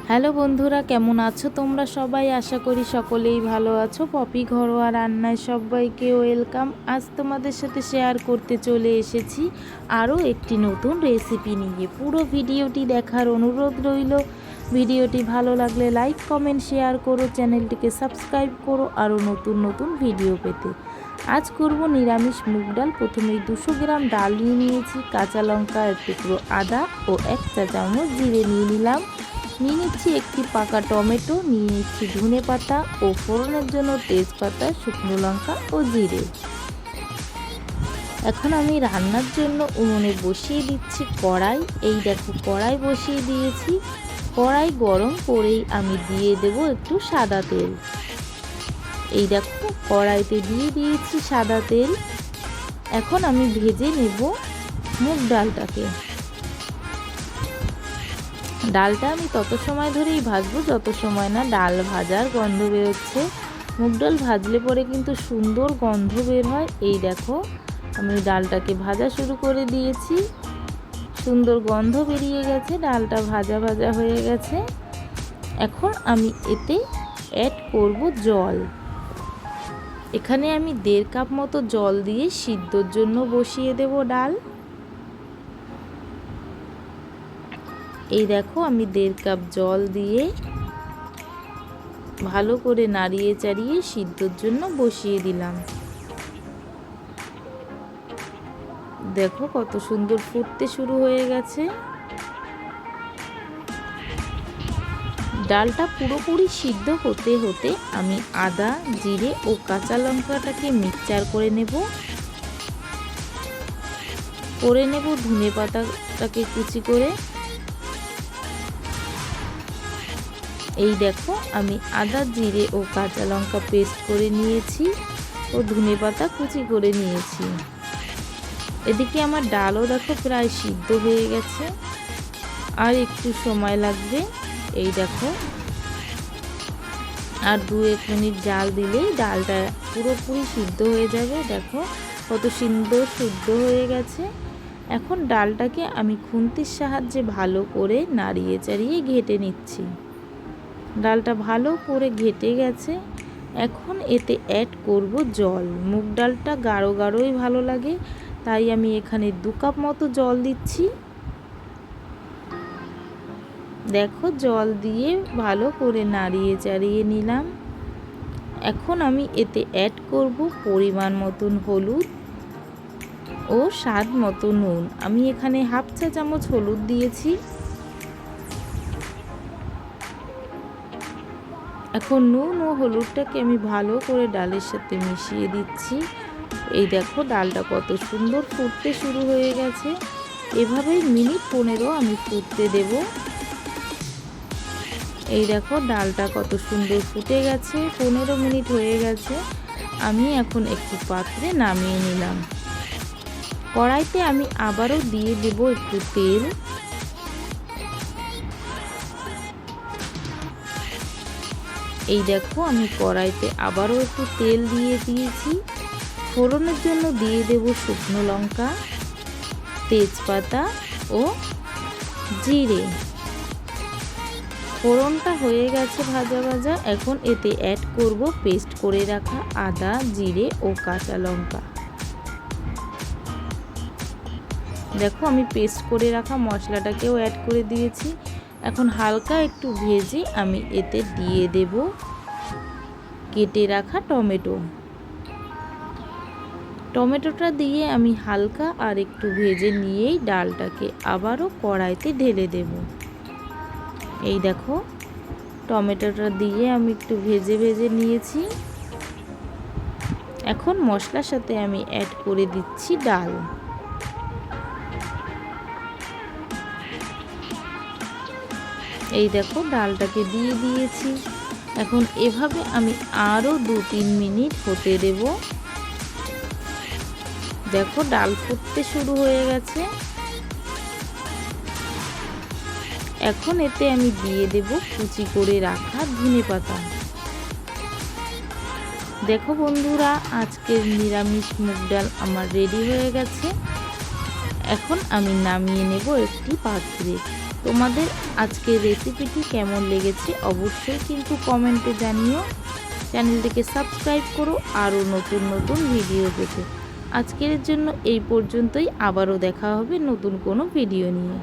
Hello বন্ধুরা, কেমন আছো তোমরা সবাই? আশা করি সকলেই ভালো আছো। পপি ঘরোয়া রান্নায় সবাইকে ওয়েলকাম। আজ তোমাদের সাথে শেয়ার করতে চলে এসেছি আরও একটি নতুন রেসিপি নিয়ে। পুরো ভিডিওটি দেখার অনুরোধ রইল। ভিডিওটি ভালো লাগলে লাইক কমেন্ট শেয়ার করো, চ্যানেলটিকে সাবস্ক্রাইব করো আরও নতুন নতুন ভিডিও পেতে। আজ করব নিরামিষ মুগ ডাল। প্রথমেই 200 গ্রাম ডাল নিয়েছি, কাঁচা লঙ্কা, এক টুকরো আদা ও 1 চা চামচ জিরে নিলাম। নিয়ে নিচ্ছি একটি পাকা টমেটো, নিয়ে নিচ্ছি ধনে পাতা ও ফোড়নের জন্য তেজপাতা, শুকনো লঙ্কা ও জিরে। এখন আমি রান্নার জন্য উনুনে বসিয়ে দিচ্ছি কড়াই। এই দেখো কড়াই বসিয়ে দিয়েছি। কড়াই গরম করেই আমি দিয়ে দেব একটু সাদা তেল। এই দেখো কড়াইতে দিয়ে দিয়েছি সাদা তেল। এখন আমি ভেজে নেব মুগ ডালটাকে। ডালটা আমি তত সময় ধরেই ভাজবো যত সময় না ডাল ভাজার গন্ধ বেরোচ্ছে। মুগ ডাল ভাজলে পরে কিন্তু সুন্দর গন্ধ বের হয়। এই দেখো আমি ডালটাকে ভাজা শুরু করে দিয়েছি। সুন্দর গন্ধ বেরিয়ে গেছে, ডালটা ভাজা ভাজা হয়ে গেছে। এখন আমি এতে অ্যাড করব জল। এখানে আমি 1.5 কাপ মতো জল দিয়ে সিদ্ধর জন্য বসিয়ে দেব ডাল। এই দেখো আমি 1.5 কাপ জল দিয়ে ভালো করে নাড়িয়ে চাড়িয়ে সিদ্ধর জন্য বসিয়ে দিলাম। দেখো কত সুন্দর ফুটতে শুরু হয়ে গেছে। ডালটা পুরোপুরি সিদ্ধ হতে হতে আমি আদা, জিরে ও কাঁচা লঙ্কাটাকে মিক্সচার করে নেব। ধনে পাতাটাকে কুচি করে। এই দেখো আমি আদা, জিরে ও কাঁচা লঙ্কা পেস্ট করে নিয়েছি ও ধনে পাতা কুচি করে নিয়েছি। এদিকে আমার ডালও দেখো প্রায় সিদ্ধ হয়ে গেছে, আর একটু সময় লাগবে। এই দেখো আর 2-1 মিনিট জাল দিলেই ডালটা পুরোপুরি সিদ্ধ হয়ে যাবে। দেখো কত সুন্দর সিদ্ধ হয়ে গেছে। এখন ডালটাকে আমি খুন্তির সাহায্যে ভালো করে নাড়িয়ে চাড়িয়ে ঘেটে নিচ্ছি। ডালটা ভালো করে ঘেটে গেছে। এখন এতে অ্যাড করব জল। মুগ ডালটা গাঢ় গাঢ়ই ভালো লাগে, তাই আমি এখানে 2 কাপ মতো জল দিচ্ছি। দেখো জল দিয়ে ভালো করে নাড়িয়ে চাড়িয়ে নিলাম। এখন আমি এতে অ্যাড করব পরিমাণ মতন হলুদ ও স্বাদ মতো নুন। আমি এখানে 1/2 চা চামচ হলুদ দিয়েছি। এখন নুন ও হলুদটাকে আমি ভালো করে ডালের সাথে মিশিয়ে দিচ্ছি। এই দেখো ডালটা কত সুন্দর ফুটতে শুরু হয়ে গেছে। এভাবেই মিনিট 15 আমি ফুটতে দেব। এই দেখো ডালটা কত সুন্দর ফুটে গেছে। 15 মিনিট হয়ে গেছে। আমি এখন একটি পাত্রে নামিয়ে নিলাম। কড়াইতে আমি আবারও দিয়ে দেব একটু তেল। এই দেখো আমি কড়াইতে আবারও একটু তেল দিয়ে দিয়েছি। ফোড়নের জন্য দিয়ে দেব শুকনো লঙ্কা, তেজপাতা ও জিরে। ফোড়নটা হয়ে গেছে ভাজা ভাজা। এখন এতে অ্যাড করব পেস্ট করে রাখা আদা, জিরে ও কাঁচা লঙ্কা। দেখো আমি পেস্ট করে রাখা মশলাটাকেও অ্যাড করে দিয়েছি। এখন হালকা একটু ভেজে আমি এতে দিয়ে দেব কেটে রাখা টমেটোটা দিয়ে আমি হালকা আর একটু ভেজে নিয়েই ডালটাকে আবারও কড়াইতে ঢেলে দেব। এই দেখো টমেটোটা দিয়ে আমি একটু ভেজে ভেজে নিয়েছি। এখন মশলার সাথে আমি অ্যাড করে দিচ্ছি ডাল। এই দেখো ডালটাকে দিয়ে দিয়েছি। এখন এভাবে আমি আরও 2-3 মিনিট হতে দেব। দেখো ডাল ফুটতে শুরু হয়ে গেছে। এখন এতে আমি দিয়ে দেব কুচি করে রাখা ধনে পাতা। দেখো বন্ধুরা আজকের নিরামিষ মুগ ডাল আমার রেডি হয়ে গেছে। এখন আমি নামিয়ে নেব একটি পাত্রে। তোমাদের আজকের রেসিপিটি কেমন লেগেছে অবশ্যই কিন্তু কমেন্টে জানিও। চ্যানেলটিকে সাবস্ক্রাইব করো আরও নতুন নতুন ভিডিও পেতে। আজকের জন্য এই পর্যন্তই, আবারও দেখা হবে নতুন কোনো ভিডিও নিয়ে।